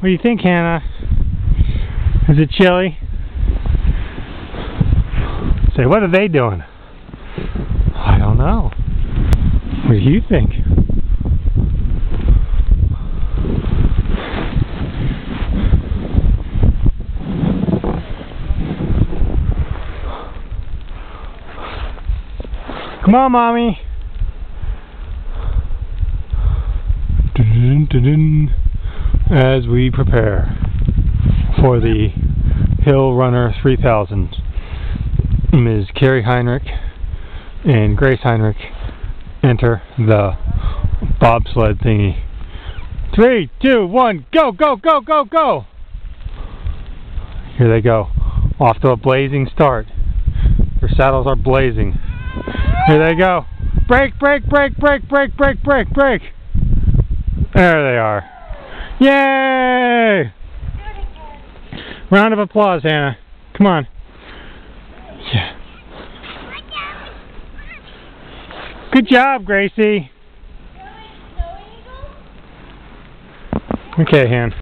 What do you think, Hannah? Is it chilly? Say, what are they doing? I don't know. What do you think? Come on, Mommy. As we prepare for the Hill Runner 3000, Ms. Carrie Heinrich and Grace Heinrich enter the bobsled thingy. 3, 2, 1, go, go, go, go, go! Here they go, off to a blazing start. Their saddles are blazing. Here they go. Brake, brake, brake, brake, brake, brake, brake, brake. There they are. Yay! Round of applause, Hannah. Come on. Yeah. Good job, Gracie. Okay, Han.